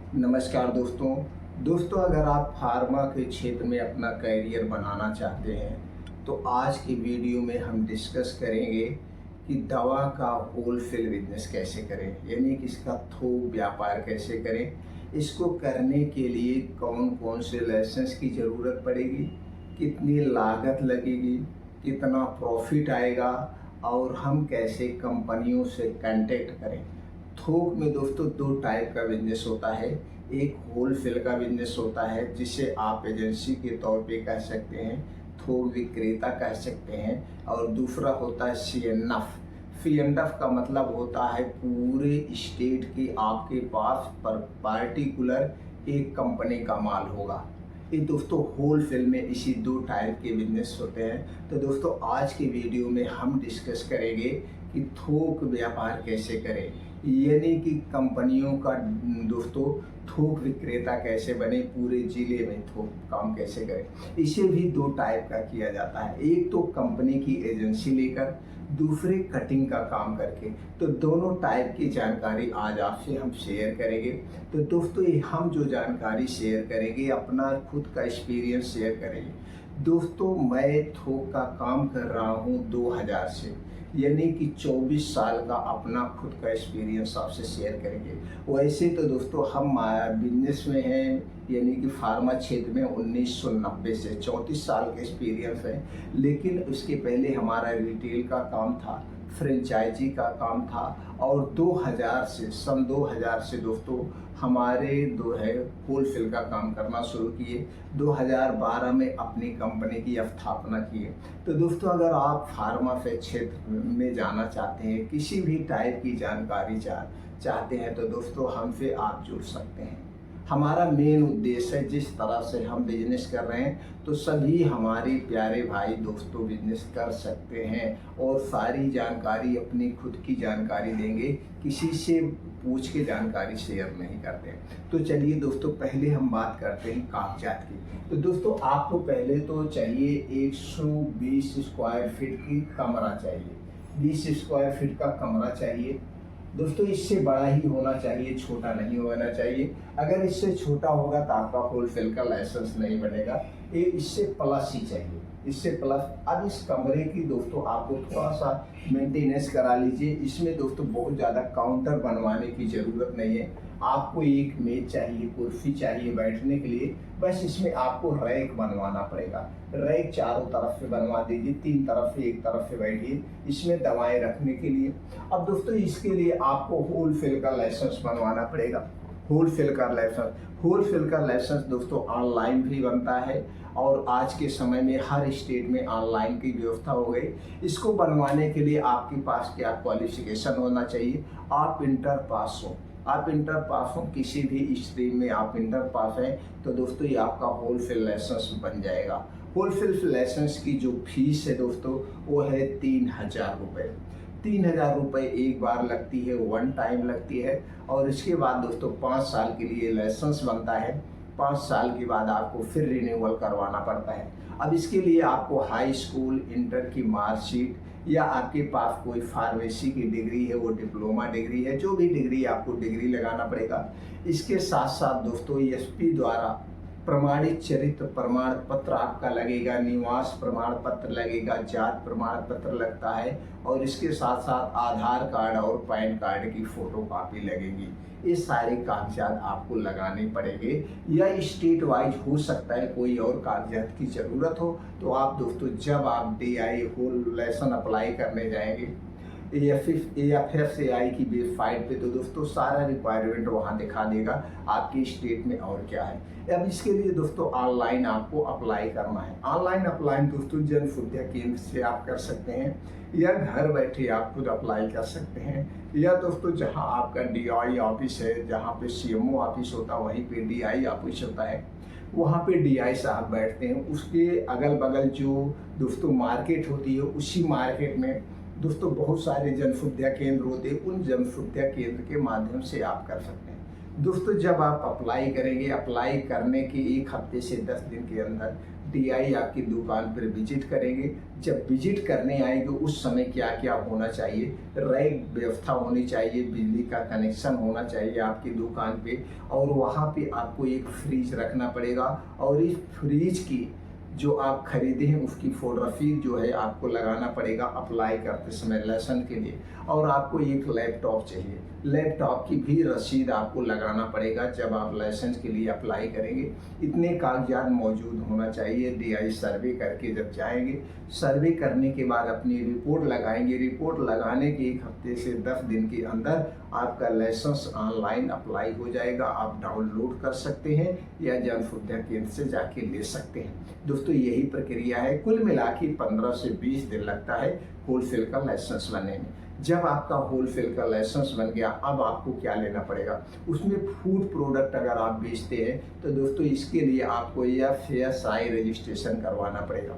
नमस्कार दोस्तों। अगर आप फार्मा के क्षेत्र में अपना करियर बनाना चाहते हैं तो आज की वीडियो में हम डिस्कस करेंगे कि दवा का होलसेल बिजनेस कैसे करें, यानी कि इसका थोक व्यापार कैसे करें। इसको करने के लिए कौन कौन से लाइसेंस की ज़रूरत पड़ेगी, कितनी लागत लगेगी, कितना प्रॉफिट आएगा और हम कैसे कंपनियों से कांटेक्ट करें। थोक में दोस्तों दो टाइप का बिजनेस होता है। एक होलसेल का बिजनेस होता है जिसे आप एजेंसी के तौर पे कह सकते हैं, थोक विक्रेता कह सकते हैं। और दूसरा होता है सीएनएफ। सीएनएफ का मतलब होता है पूरे स्टेट के आपके पास पर पार्टिकुलर एक कंपनी का माल होगा। ये दोस्तों होलसेल में इसी दो टाइप के बिजनेस होते हैं। तो दोस्तों आज के वीडियो में हम डिस्कस करेंगे कि थोक व्यापार कैसे करें, यानी कि कंपनियों का दोस्तों थोक विक्रेता कैसे बने, पूरे जिले में थोक काम कैसे करें। इसे भी दो टाइप का किया जाता है, एक तो कंपनी की एजेंसी लेकर, दूसरे कटिंग का काम करके। तो दोनों टाइप की जानकारी आज आपसे हम शेयर करेंगे। तो दोस्तों ये हम जो जानकारी शेयर करेंगे अपना खुद का एक्सपीरियंस शेयर करेंगे। दोस्तों मैं थोक का काम कर रहा हूँ 2000 से, यानी कि 24 साल का अपना खुद का एक्सपीरियंस आपसे शेयर करेंगे। वैसे तो दोस्तों हम बिजनेस में हैं, यानी कि फार्मा क्षेत्र में 1990 से 34 साल का एक्सपीरियंस है। लेकिन उसके पहले हमारा रिटेल का काम था, फ्रेंचाइजी का काम था। और 2000 से सन 2000 से दोस्तों हमारे जो है होलसेल का काम करना शुरू किए। 2012 में अपनी कंपनी की स्थापना किए। तो दोस्तों अगर आप फार्मा के क्षेत्र में जाना चाहते हैं, किसी भी टाइप की जानकारी चाहते हैं तो दोस्तों हमसे आप जुड़ सकते हैं। हमारा मेन उद्देश्य है, जिस तरह से हम बिजनेस कर रहे हैं तो सभी हमारे प्यारे भाई दोस्तों बिजनेस कर सकते हैं और सारी जानकारी अपनी खुद की जानकारी देंगे, किसी से पूछ के जानकारी शेयर नहीं करते। तो चलिए दोस्तों पहले हम बात करते हैं कागजात की। तो दोस्तों आपको पहले तो चाहिए 120 स्क्वायर फीट की कमरा चाहिए, 20 स्क्वायर फीट का कमरा चाहिए। दोस्तों इससे बड़ा ही होना चाहिए, छोटा नहीं होना चाहिए। अगर इससे छोटा होगा तो आपका होलसेल का लाइसेंस नहीं बनेगा। ये इससे प्लस ही चाहिए, इससे प्लस। अब इस कमरे की दोस्तों आपको थोड़ा सा मेंटेनेंस करा लीजिए। इसमें दोस्तों बहुत ज़्यादा काउंटर बनवाने की ज़रूरत नहीं है। आपको एक मेज चाहिए, कुर्सी चाहिए बैठने के लिए, बस इसमें आपको रैक बनवाना पड़ेगा। रैक चारों तरफ से बनवा दीजिए, 3 तरफ से, एक तरफ से बैठिए, इसमें दवाएं रखने के लिए। अब दोस्तों इसके लिए आपको होलसेल का लाइसेंस बनवाना पड़ेगा। होलसेल का लाइसेंस दोस्तों ऑनलाइन भी बनता है और आज के समय में हर स्टेट में ऑनलाइन की व्यवस्था हो गई। इसको बनवाने के लिए आपके पास क्या क्वालिफिकेशन होना चाहिए, आप इंटर पास हो। आप इंटर पास हो, किसी भी स्ट्रीम में आप इंटर पास हैं तो दोस्तों ये आपका होलसेल लाइसेंस बन जाएगा। होलसेल लाइसेंस की जो फीस है दोस्तों वो है 3000 रुपये। 3000 रुपये एक बार लगती है, वन टाइम लगती है। और इसके बाद दोस्तों 5 साल के लिए लाइसेंस बनता है। 5 साल के बाद आपको फिर रिन्यूअल करवाना पड़ता है। अब इसके लिए आपको हाई स्कूल इंटर की मार्कशीट या आपके पास कोई फार्मेसी की डिग्री है, वो डिप्लोमा डिग्री है, जो भी डिग्री आपको डिग्री लगाना पड़ेगा। इसके साथ साथ दोस्तों एसपी द्वारा प्रमाणित चरित्र प्रमाण पत्र आपका लगेगा, निवास प्रमाण पत्र लगेगा, जात प्रमाण पत्र लगता है। और इसके साथ साथ आधार कार्ड और पैन कार्ड की फोटो कॉपी लगेगी। ये सारे कागजात आपको लगाने पड़ेंगे, या स्टेट वाइज हो सकता है कोई और कागजात की ज़रूरत हो। तो आप दोस्तों जब आप DI होल लाइसेंस अप्लाई करने जाएंगे AFSAI की वेबसाइट पे, तो दोस्तों सारा रिक्वायरमेंट वहाँ दिखा देगा आपकी स्टेट में और क्या है। अब इसके लिए दोस्तों ऑनलाइन आपको अप्लाई करना है। ऑनलाइन अप्लाई दोस्तों जन सुविधा केंद्र से आप कर सकते हैं, या घर बैठे आप खुद अप्लाई कर सकते हैं, या दोस्तों जहाँ आपका DI ऑफिस है, जहाँ पे CMO ऑफिस होता है वहीं पे DI ऑफिस होता है, वहाँ पे DI साहब बैठते हैं। उसके अगल बगल जो दोस्तों मार्केट होती है, उसी मार्केट में दोस्तों बहुत सारे जन सुविधा केंद्र होते हैं। उन जन सुविधा केंद्र के माध्यम से आप कर सकते हैं। दोस्तों जब आप अप्लाई करेंगे, अप्लाई करने के 1 हफ्ते से 10 दिन के अंदर डीआई आपकी दुकान पर विजिट करेंगे। जब विजिट करने आएंगे उस समय क्या क्या होना चाहिए, रैक व्यवस्था होनी चाहिए, बिजली का कनेक्शन होना चाहिए आपकी दुकान पे, और वहाँ पे आपको एक फ्रिज रखना पड़ेगा। और इस फ्रिज की जो आप खरीदे हैं उसकी फोटोग्राफी जो है आपको लगाना पड़ेगा अप्लाई करते समय लाइसेंस के लिए। और आपको एक लैपटॉप चाहिए, लैपटॉप की भी रसीद आपको लगाना पड़ेगा जब आप लाइसेंस के लिए अप्लाई करेंगे। इतने कागजात मौजूद होना चाहिए। डीआई सर्वे करके जब जाएंगे, सर्वे करने के बाद अपनी रिपोर्ट लगाएंगे। रिपोर्ट लगाने के 1 हफ्ते से 10 दिन के अंदर आपका लाइसेंस ऑनलाइन अप्लाई हो जाएगा। आप डाउनलोड कर सकते हैं या जन सुविधा केंद्र से जाके ले सकते हैं। दोस्तों यही प्रक्रिया है। कुल मिला के 15 से 20 दिन लगता है होलसेल का लाइसेंस बनने में। जब आपका होलसेल का लाइसेंस बन गया, अब आपको क्या लेना पड़ेगा, उसमें फूड प्रोडक्ट अगर आप बेचते हैं तो दोस्तों इसके लिए आपको FSI रजिस्ट्रेशन करवाना पड़ेगा।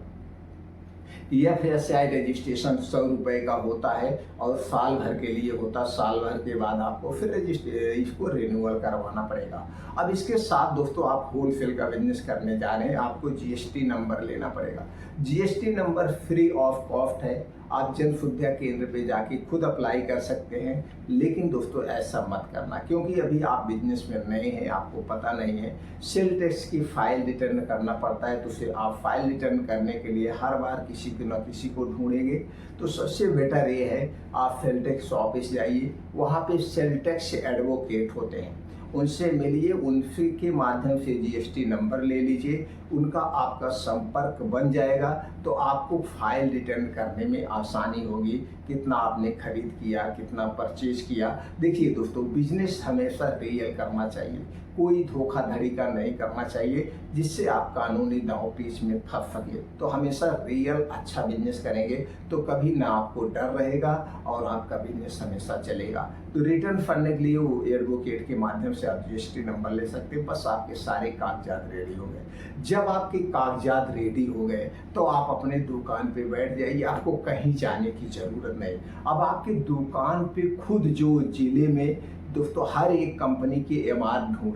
FSI रजिस्ट्रेशन 100 रुपये का होता है और साल भर के लिए होता है। साल भर के बाद आपको फिर इसको रिन्यूअल करवाना पड़ेगा। अब इसके साथ दोस्तों आप होलसेल का बिजनेस करने जा रहे हैं, आपको GST नंबर लेना पड़ेगा। GST number free of cost है, आप जन सुविधा केंद्र पे जाके खुद अप्लाई कर सकते हैं। लेकिन दोस्तों ऐसा मत करना, क्योंकि अभी आप बिजनेस में नए हैं, आपको पता नहीं है। सेल टैक्स की फाइल रिटर्न करना पड़ता है, तो फिर आप फाइल रिटर्न करने के लिए हर बार किसी न किसी को ढूंढेंगे। तो सबसे बेटर ये है आप सेल टैक्स ऑफिस जाइए, वहाँ पे सेल टैक्स एडवोकेट होते हैं, उनसे मिलिए, उनके माध्यम से GST नंबर ले लीजिए, उनका आपका संपर्क बन जाएगा तो आपको फाइल रिटर्न करने में आसानी होगी। कितना आपने खरीद किया, कितना परचेज किया। देखिए दोस्तों, बिजनेस हमेशा रियल करना चाहिए, कोई धोखाधड़ी का नहीं करना चाहिए जिससे आप कानूनी दांव-पेच में फंस सके। तो हमेशा रियल अच्छा बिजनेस करेंगे तो कभी ना आपको डर रहेगा और आपका बिजनेस हमेशा चलेगा। तो रिटर्न करने के लिए वो एडवोकेट के माध्यम से आप GST नंबर ले सकते हैं। बस आपके सारे कागजात रेडी हो गए। जब आपके कागजात रेडी हो गए तो आप अपने दुकान पे बैठ जाइए, आपको कहीं जाने की जरूरत नहीं। अब आपकी दुकान पे खुद जो जिले में दोस्तों हर एक कंपनी के MR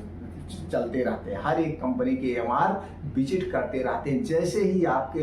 चलते रहते हैं, हर एक कंपनी के MR विजिट करते रहते हैं। जैसे ही आपके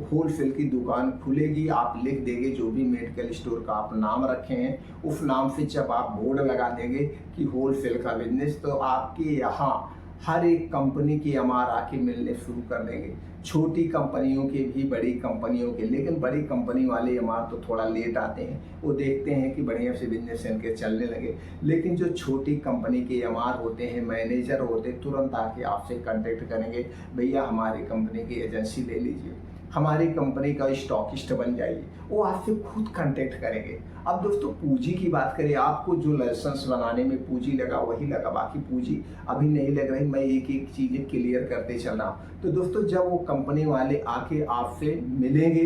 होलसेल की दुकान खुलेगी, आप लिख देंगे जो भी मेडिकल स्टोर का आप नाम रखे हैं, उस नाम से जब आप बोर्ड लगा देंगे कि होलसेल का बिजनेस, तो आपके यहाँ हर एक कंपनी के MR आके मिलने शुरू कर देंगे। छोटी कंपनियों के भी, बड़ी कंपनियों के, लेकिन बड़ी कंपनी वाले MR तो थोड़ा लेट आते हैं, वो देखते हैं कि बढ़िया से बिजनेस इनके चलने लगे। लेकिन जो छोटी कंपनी के MR होते हैं, मैनेजर होते, तुरंत आके आपसे कांटेक्ट करेंगे, भैया हमारी कंपनी की एजेंसी ले लीजिए, हमारी कंपनी का स्टॉकिस्ट बन जाइए, वो आपसे खुद कांटेक्ट करेंगे। अब दोस्तों पूंजी की बात करें, आपको जो लाइसेंस बनाने में पूंजी लगा वही लगा, बाकी पूंजी अभी नहीं लग रही। मैं एक एक चीज़ें क्लियर करते चल रहा हूँ। तो दोस्तों जब वो कंपनी वाले आके आपसे मिलेंगे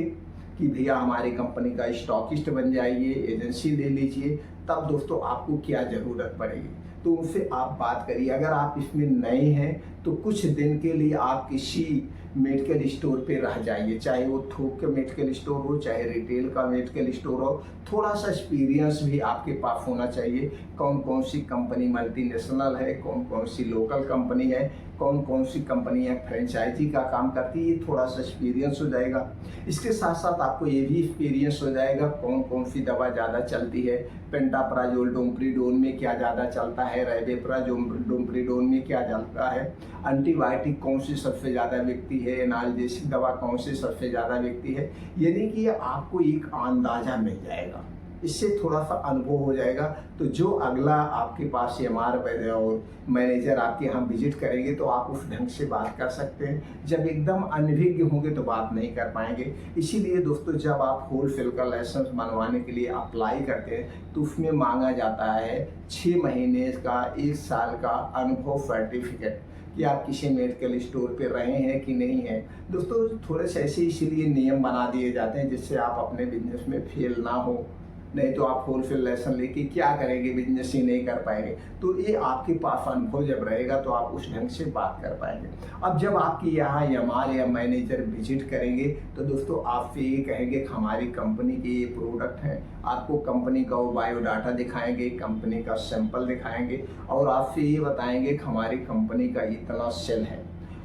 कि भैया हमारी कंपनी का स्टॉकिस्ट बन जाइए, एजेंसी ले लीजिए, तब दोस्तों आपको क्या ज़रूरत पड़ेगी, तो उनसे आप बात करिए। अगर आप इसमें नए हैं तो कुछ दिन के लिए आप किसी मेडिकल स्टोर पे रह जाइए, चाहे वो थोक का मेडिकल स्टोर हो, चाहे रिटेल का मेडिकल स्टोर हो। थोड़ा सा एक्सपीरियंस भी आपके पास होना चाहिए, कौन कौन सी कंपनी मल्टीनेशनल है, कौन कौन सी लोकल कंपनी है, कौन कौन सी कंपनियां फ्रेंचाइजी का काम करती है, ये थोड़ा सा एक्सपीरियंस हो जाएगा। इसके साथ साथ आपको ये भी एक्सपीरियंस हो जाएगा कौन कौन सी दवा ज़्यादा चलती है, पेंटाप्राजोल डोमप्रीडोन में क्या ज़्यादा चलता है, रेबेप्राजोल डोमप्रीडोन में क्या चलता है, एंटीबायोटिक कौन सी सबसे ज़्यादा बिकती है, एनाल्जेसिक दवा कौन सी सबसे ज़्यादा बिकती है। यानी कि आपको एक अंदाज़ा मिल जाएगा, इससे थोड़ा सा अनुभव हो जाएगा। तो जो अगला आपके पास MR और मैनेजर आपके यहाँ विजिट करेंगे तो आप उस ढंग से बात कर सकते हैं। जब एकदम अनभिज्ञ होंगे तो बात नहीं कर पाएंगे। इसीलिए दोस्तों जब आप होलसेल का लाइसेंस बनवाने के लिए अप्लाई करते हैं तो उसमें मांगा जाता है 6 महीने का, 1 साल का अनुभव सर्टिफिकेट कि आप किसी मेडिकल स्टोर पे रहे हैं कि नहीं है। दोस्तों थोड़े से ऐसे इसीलिए नियम बना दिए जाते हैं जिससे आप अपने बिजनेस में फेल ना हो, नहीं तो आप होलसेल लाइसेंस लेके क्या करेंगे, बिजनेस ही नहीं कर पाएंगे। तो ये आपके पास अनुभव जब रहेगा तो आप उस ढंग से बात कर पाएंगे। अब जब आपके यहाँ MR या मैनेजर विजिट करेंगे तो दोस्तों आपसे ये कहेंगे कि हमारी कंपनी के ये प्रोडक्ट हैं, आपको कंपनी का वो बायोडाटा दिखाएंगे, कंपनी का सैंपल दिखाएंगे और आपसे ये बताएंगे कि हमारी कंपनी का इतना सेल है।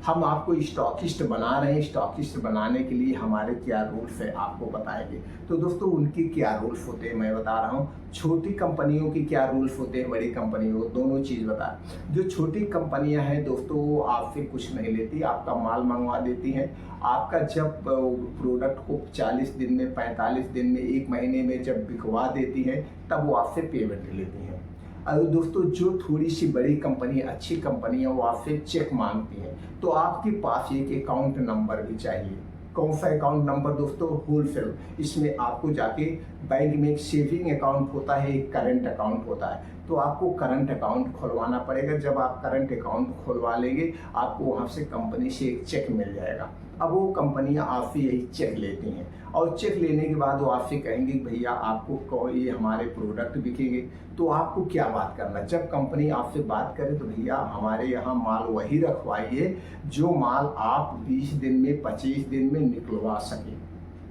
हम आपको स्टॉकिस्ट बना रहे हैं, स्टॉकिस्ट बनाने के लिए हमारे क्या रूल्स है आपको बताएंगे। तो दोस्तों उनके क्या रूल्स होते हैं मैं बता रहा हूँ, छोटी कंपनियों की क्या रूल्स होते हैं, बड़ी कंपनियों को, दोनों चीज़ बता। जो छोटी कंपनियां हैं दोस्तों वो आपसे कुछ नहीं लेती, आपका माल मंगवा देती हैं। आपका जब प्रोडक्ट को 40 दिन में, 45 दिन में, 1 महीने में जब बिकवा देती हैं तब वो आपसे पेमेंट लेती हैं। और दोस्तों जो थोड़ी सी बड़ी कंपनी, अच्छी कंपनी है, वो आपसे चेक मांगती है। तो आपके पास एक अकाउंट नंबर भी चाहिए। कौन सा अकाउंट नंबर दोस्तों? होलसेल। इसमें आपको जाके बैंक में एक सेविंग अकाउंट होता है, एक करंट अकाउंट होता है, तो आपको करंट अकाउंट खुलवाना पड़ेगा। जब आप करंट अकाउंट खुलवा लेंगे आपको वहाँ से कंपनी से एक चेक मिल जाएगा। अब वो कंपनियां आपसे यही चेक लेती हैं और चेक लेने के बाद वो आपसे कहेंगी भैया आपको ये हमारे प्रोडक्ट बिकेंगे। तो आपको क्या बात करना, जब कंपनी आपसे बात करे तो भैया हमारे यहाँ माल वही रखवाइए जो माल आप 20 दिन में, 25 दिन में निकलवा सके,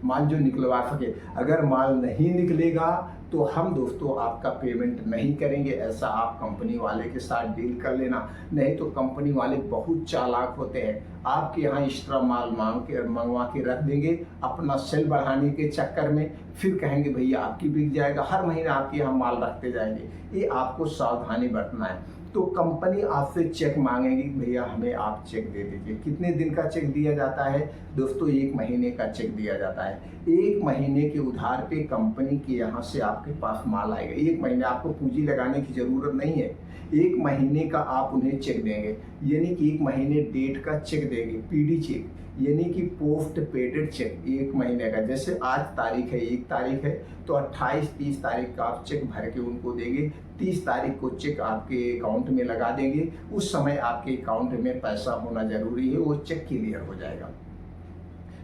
माल जो निकलवा सके। अगर माल नहीं निकलेगा तो हम दोस्तों आपका पेमेंट नहीं करेंगे। ऐसा आप कंपनी वाले के साथ डील कर लेना। नहीं तो कंपनी वाले बहुत चालाक होते हैं, आपके यहाँ एक्स्ट्रा माल मंगवा के रख देंगे अपना सेल बढ़ाने के चक्कर में, फिर कहेंगे भैया आपकी बिक जाएगा, हर महीने आपके यहाँ माल रखते जाएंगे। ये आपको सावधानी बरतना है। तो कंपनी आपसे चेक मांगेगी, भैया हमें आप चेक दे दीजिए। कितने दिन का चेक दिया जाता है दोस्तों? 1 महीने का चेक दिया जाता है। 1 महीने के उधार पे कंपनी के यहाँ से आपके पास माल आएगा। 1 महीने आपको पूंजी लगाने की जरूरत नहीं है, 1 महीने का आप उन्हें चेक देंगे, यानी कि 1 महीने डेट का चेक देंगे, पीडी चेक, यानी कि पोस्ट पेडेड चेक 1 महीने का। जैसे आज तारीख है, 1 तारीख है, तो 28-30 तारीख का आप चेक भर के उनको देंगे। 30 तारीख को चेक आपके अकाउंट में लगा देंगे। उस समय आपके अकाउंट में पैसा होना जरूरी है, वो चेक क्लियर हो जाएगा।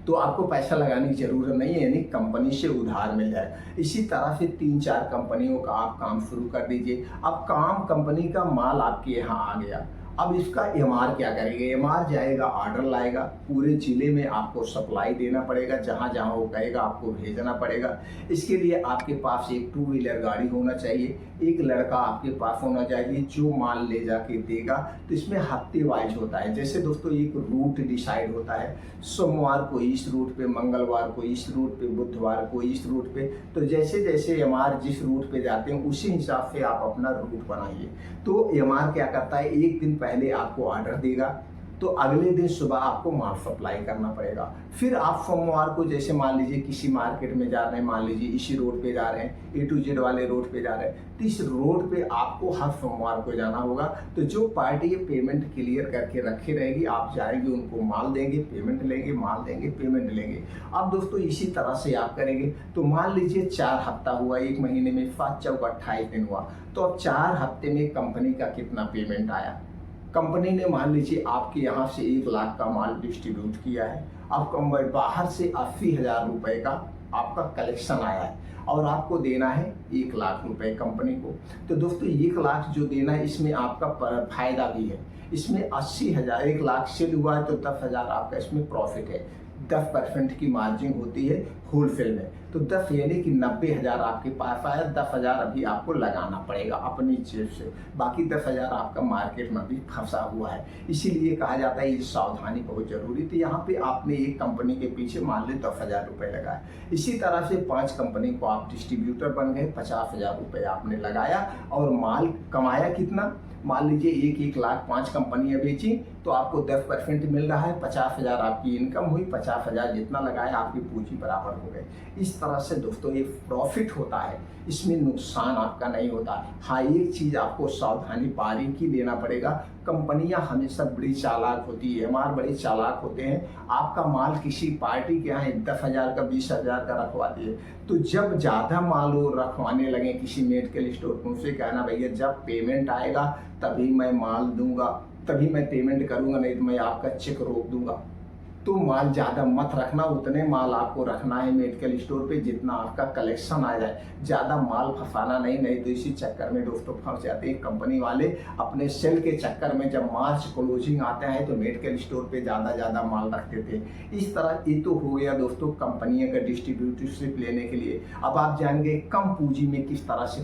तो आपको पैसा लगाने की जरूरत नहीं है, यानी कंपनी से उधार मिल जाए। इसी तरह से 3-4 कंपनियों का आप काम शुरू कर दीजिए। अब काम कंपनी का माल आपके यहाँ आ गया, अब इसका एमआर क्या करेंगे? एमआर जाएगा, ऑर्डर लाएगा, पूरे जिले में आपको सप्लाई देना पड़ेगा, जहाँ जहाँ वो कहेगा आपको भेजना पड़ेगा। इसके लिए आपके पास एक 2 व्हीलर गाड़ी होना चाहिए, एक लड़का आपके पास होना चाहिए जो माल ले जाके देगा। तो इसमें हफ्ते वाइज होता है, जैसे दोस्तों एक रूट डिसाइड होता है, सोमवार को इस रूट पे, मंगलवार को इस रूट पे, बुधवार को इस रूट पे। तो जैसे जैसे एमआर जिस रूट पे जाते हैं उसी हिसाब से आप अपना रूट बनाइए। तो एमआर क्या करता है, एक दिन पहले आपको ऑर्डर देगा, तो अगले दिन सुबह आपको माल सप्लाई करना पड़ेगा। फिर आप सोमवार को जैसे मान लीजिए किसी मार्केट में जा रहे हैं, मान लीजिए इसी रोड पे जा रहे हैं, A to Z वाले रोड पे जा रहे हैं, तो इस रोड पे आपको हर सोमवार को जाना होगा। तो जो पार्टी ये पेमेंट क्लियर करके रखे रहेगी, आप जाएंगे उनको माल देंगे, पेमेंट लेंगे, माल देंगे, पेमेंट लेंगे। अब दोस्तों इसी तरह से आप करेंगे। तो मान लीजिए 4 हफ्ता हुआ, 1 महीने में 7 चौक 28 दिन हुआ, तो अब 4 हफ्ते में कंपनी का कितना पेमेंट आया? कंपनी ने मान लीजिए आपके यहाँ से 1 लाख का माल डिस्ट्रीब्यूट किया है, अब बाहर से 80,000 रुपए का आपका कलेक्शन आया है और आपको देना है 1 लाख रुपए कंपनी को। तो दोस्तों 1 लाख जो देना है इसमें आपका फायदा भी है। इसमें 80,000, 1 लाख सेल हुआ है तो 10,000 आपका इसमें प्रॉफिट है। 10% की मार्जिन होती है होलसेल में, तो 10 यानी कि 90,000 आपके पास आया, 10,000 अभी आपको लगाना पड़ेगा अपनी जेब से, बाकी 10,000 आपका मार्केट में भी फंसा हुआ है। इसीलिए कहा जाता है ये सावधानी बहुत जरूरी। तो यहाँ पे आपने एक कंपनी के पीछे मान ली 10,000 रुपये लगाए। इसी तरह से 5 कंपनी को आप डिस्ट्रीब्यूटर बन गए, 50,000 रुपये आपने लगाया और माल कमाया कितना? मान लीजिए 1 लाख 5 कंपनियां बेची तो आपको 10% मिल रहा है, 50,000 आपकी इनकम हुई, 50,000 जितना लगाया आपकी पूंजी बराबर हो गई। इस तरह से दोस्तों ये प्रॉफिट होता है, इसमें नुकसान आपका नहीं होता। हाँ, एक चीज़ आपको सावधानी बारीकी लेना पड़ेगा, कंपनियां हमेशा बड़ी चालाक होती है, हमारे बड़े चालाक होते हैं। आपका माल किसी पार्टी के यहाँ 10,000 का 20,000 का रखवाती है, तो जब ज़्यादा माल वो रखवाने लगे किसी मेडिकल स्टोर को, उनसे कहना भैया जब पेमेंट आएगा तभी मैं माल दूंगा, तभी मैं पेमेंट करूंगा, नहीं तो मैं आपका चेक रोक दूंगा। तो माल ज़्यादा मत रखना, उतने माल आपको रखना है मेडिकल स्टोर पे जितना आपका कलेक्शन आ जाए, ज़्यादा माल फंसाना नहीं। नहीं तो इसी चक्कर में दोस्तों फंस जाते हैं कंपनी वाले अपने सेल के चक्कर में। जब मार्च क्लोजिंग आता है तो मेडिकल स्टोर पे ज़्यादा माल रखते थे। इस तरह ये तो हो गया दोस्तों कंपनियों का डिस्ट्रीब्यूटरशिप लेने के लिए। अब आप जानेंगे कम पूंजी में किस तरह से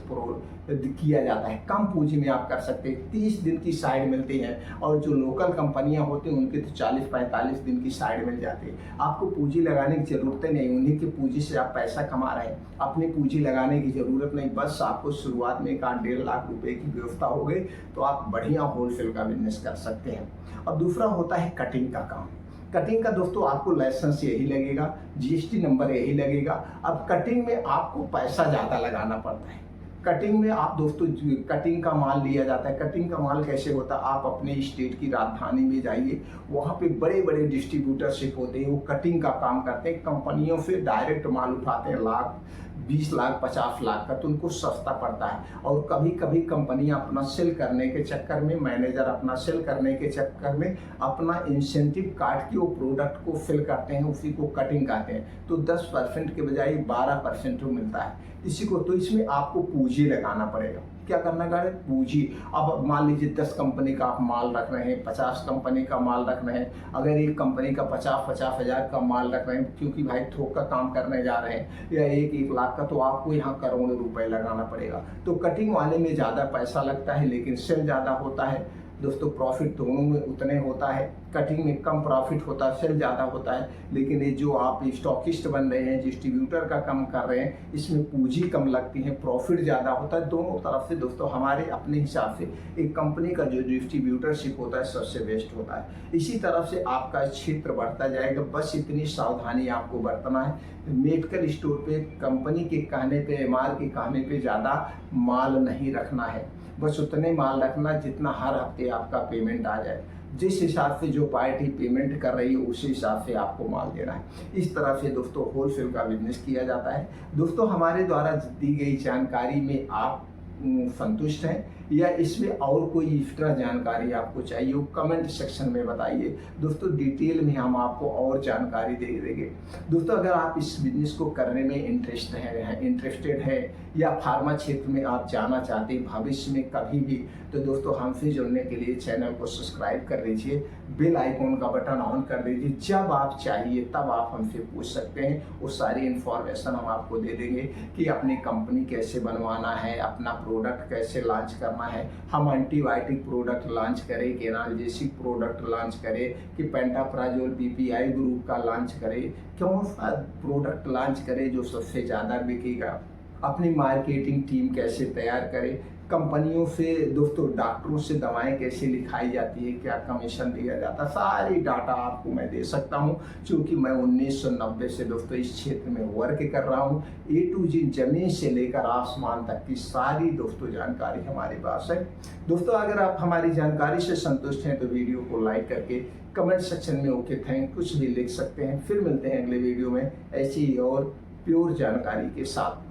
किया जाता है। कम पूंजी में आप कर सकते हैं, 30 दिन की साइड मिलती है, और जो लोकल कंपनियां होती हैं उनके तो 40-45 दिन की साइड मिल जाती है। आपको पूंजी लगाने की ज़रूरत नहीं, उन्हीं की पूंजी से आप पैसा कमा रहे हैं, अपनी पूंजी लगाने की ज़रूरत नहीं। बस आपको शुरुआत में 1-1.5 लाख रुपए की व्यवस्था हो गई तो आप बढ़िया होलसेल का बिजनेस कर सकते हैं। और दूसरा होता है कटिंग का काम। कटिंग का दोस्तों आपको लाइसेंस यही लगेगा, जीएसटी नंबर यही लगेगा। अब कटिंग में आपको पैसा ज़्यादा लगाना पड़ता है। कटिंग में आप दोस्तों कटिंग का माल लिया जाता है। कटिंग का माल कैसे होता है, आप अपने स्टेट की राजधानी में जाइए, वहाँ पे बड़े बड़े डिस्ट्रीब्यूटरशिप होते हैं, वो कटिंग का काम करते हैं, कंपनियों से डायरेक्ट माल उठाते हैं, लाख 20 लाख 50 लाख का, तो उनको सस्ता पड़ता है। और कभी कभी कंपनियां अपना सेल करने के चक्कर में, मैनेजर अपना सेल करने के चक्कर में अपना इंसेंटिव काट के वो प्रोडक्ट को फिल करते हैं, उसी को कटिंग कहते हैं, तो 10% के बजाय 12% मिलता है इसी को। तो इसमें आपको पूंजी लगाना पड़ेगा। क्या करना है, पूंजी। अब मान लीजिए 10 कंपनी का आप माल रख रहे हैं, 50 कंपनी का माल रख रहे हैं, अगर एक कंपनी का 50-50 हज़ार का माल रख रहे हैं, क्योंकि भाई थोक का काम करने जा रहे हैं, या 1-1 लाख का, तो आपको यहाँ करोड़ों रुपए लगाना पड़ेगा। तो कटिंग वाले में ज़्यादा पैसा लगता है लेकिन सेल ज़्यादा होता है दोस्तों, प्रॉफिट दोनों में उतने होता है। कटिंग में कम प्रॉफिट होता है, सेल ज़्यादा होता है, लेकिन ये जो आप स्टॉकिस्ट बन रहे हैं, डिस्ट्रीब्यूटर का काम कर रहे हैं, इसमें पूंजी कम लगती है, प्रॉफिट ज़्यादा होता है। दोनों तरफ से दोस्तों हमारे अपने हिसाब से एक कंपनी का जो डिस्ट्रीब्यूटरशिप होता है सबसे बेस्ट होता है। इसी तरफ से आपका क्षेत्र बढ़ता जाएगा, बस इतनी सावधानी आपको बरतना है। मेडिकल स्टोर पे कंपनी के कहने पे, एमआर के कहने पे ज़्यादा माल नहीं रखना है, बस उतने माल रखना जितना हर हफ्ते आपका पेमेंट आ जाए। जिस हिसाब से जो पार्टी पेमेंट कर रही है उसी हिसाब से आपको माल देना है। इस तरह से दोस्तों होलसेल का बिजनेस किया जाता है। दोस्तों हमारे द्वारा दी गई जानकारी में आप संतुष्ट हैं या इसमें और कोई एक्स्ट्रा जानकारी आपको चाहिए हो, कमेंट सेक्शन में बताइए दोस्तों, डिटेल में हम आपको और जानकारी दे देंगे। दोस्तों अगर आप इस बिजनेस को करने में इंटरेस्टेड है या फार्मा क्षेत्र में आप जाना चाहते हैं भविष्य में कभी भी, तो दोस्तों हमसे जुड़ने के लिए चैनल को सब्सक्राइब कर लीजिए, बेल आइकॉन का बटन ऑन कर दीजिए। जब आप चाहिए तब आप हमसे पूछ सकते हैं, वो सारी इन्फॉर्मेशन हम आपको दे देंगे कि अपनी कंपनी कैसे बनवाना है, अपना प्रोडक्ट कैसे लॉन्च करना है, हम एंटीबायोटिक प्रोडक्ट लॉन्च करें कि एनाल्जेसिक प्रोडक्ट लॉन्च करें कि पेंटाप्राजोल पीपीआई ग्रुप का लॉन्च करें, कौन सा प्रोडक्ट लॉन्च करें जो सबसे ज़्यादा बिकेगा, अपनी मार्केटिंग टीम कैसे तैयार करें, कंपनियों से दोस्तों डॉक्टरों से दवाएं कैसे लिखाई जाती है, क्या कमीशन दिया जाता है, सारी डाटा आपको मैं दे सकता हूं, क्योंकि मैं 1990 से दोस्तों इस क्षेत्र में वर्क कर रहा हूं। A to Z जमीन से लेकर आसमान तक की सारी दोस्तों जानकारी हमारे पास है। दोस्तों अगर आप हमारी जानकारी से संतुष्ट हैं तो वीडियो को लाइक करके कमेंट सेक्शन में ओके थैंक कुछ भी लिख सकते हैं। फिर मिलते हैं अगले वीडियो में ऐसी ही और प्योर जानकारी के साथ।